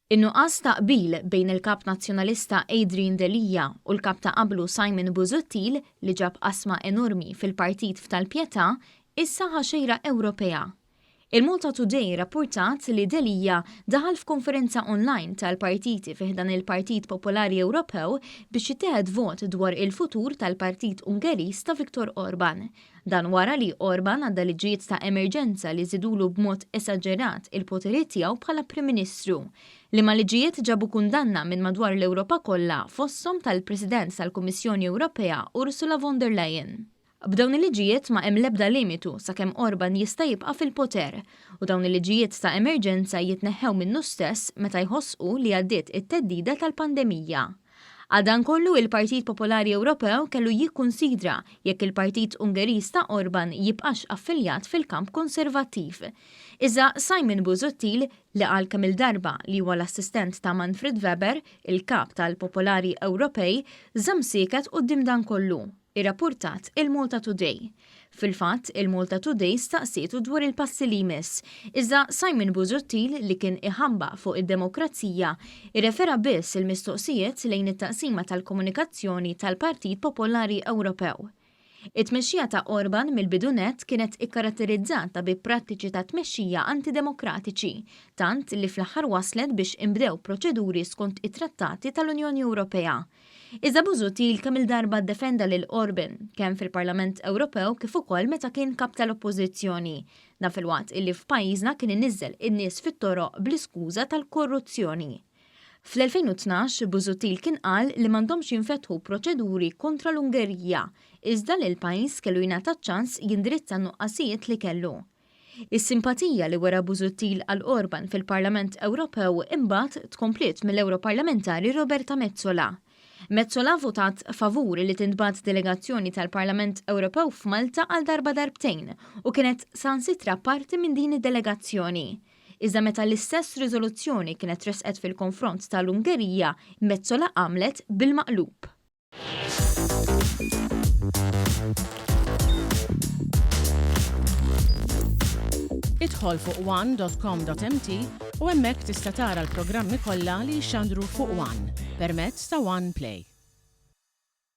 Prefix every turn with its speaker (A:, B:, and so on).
A: In-nuqqas ta' qbil bejn il-kap nazzjonalista Adrian Delija u l-kap ta' qablu Simon Busuttil li ġab qasma enormi fil-Partit f'Tal-Pjetà issa ħaxejra Ewropea. Il-Malta Today rapportat li Delija daħal f'konferenza online tal-partiti fiħdan il-Partit Popolari Ewropew biex jittieħed vot dwar il-futur tal-Partit Ungeriż ta' Viktor Orban. Dan wara li Orban għadda liġijiet ta' emerġenza li żidulu b'mod esaġerat il-poteri tiegħu bħala Prim Ministru. Li ma liġijiet ġabu kundanna minn madwar l-Ewropa kollha fosthom tal-President tal-Kummissjoni Ewropea Ursula von der Leyen. B'dawn il-liġijiet ma hemm l-ebda limitu sakemm Orban jista' jibqa' fil-poter u dawn il-liġijiet ta' emerġenza jitneħħew minnu stess meta jħossqu li għaddiet it-teddida tal-pandemija. Għadan kollu il-Partit Popolari Ewropew kellu jikkunsidra jekk il-Partit Ungeriż ta' Orban jibqax affiljat fil-kamp konservattiv. Iżda Simon Busuttil li qal kemm il-darba li huwa l-assistent ta' Manfred Weber, il-kap tal-Popolari Ewropej, żamm sieket quddiem dan kollu. Irrapportat il-Malta Today. Fil-fatt, il-Malta Today staqsietu dwar il-passi li jmiss, iżda Simon Busuttil li kien iħamba fuq id-demokrazija irrefera biss il-mistoqsijiet lejn it-taqsima tal-komunikazzjoni tal-Partit Popolari Ewropew. It-tmexxija ta' Orban mill-bidunet kienet ikkaratterizzata bi prattiċi ta' tmexxija antidemokratiċi, tant li fl-aħħar waslet biex imbdew proċeduri skont it-trattati tal-Unjoni Ewropea. Iżda Busuttil kemm il-darba ddefenda lil Orban kemm fil-Parlament Ewropew kif ukoll meta kien kap tal-Oppożizzjoni. Da fil-waqt illi f'pajjiżna kien inniżżel in-nies fit-toroq bl-iskuża tal-korruzzjoni. Fl-2012 Busuttil kien qal li m'għandhomx jinfetħu proċeduri kontra l-Ungerija, iżda li l-pajjiż kellu jingħata ċans jindirizza nuqqasijiet li kellu. Is-simpatija li wara Busuttil għal Orban fil-Parlament Ewropew imbagħad tkomplit mill-Ewroparlamentari Roberta Metsola. Metsola votat favur li tintbagħat delegazzjoni tal-Parlament Ewropew f'Malta għal darba darbtejn u kienet sansitra parti minn din id-delegazzjoni. Iżda meta l-istess riżoluzzjoni kienet tresqet fil-konfront tal-Ungerija, Metsola għamlet bil-maqlub.
B: Idħol fuq one.com.mt u hemmhekk tista' tara l-programmi kollha li jxandru fuq One permezz ta' One Play.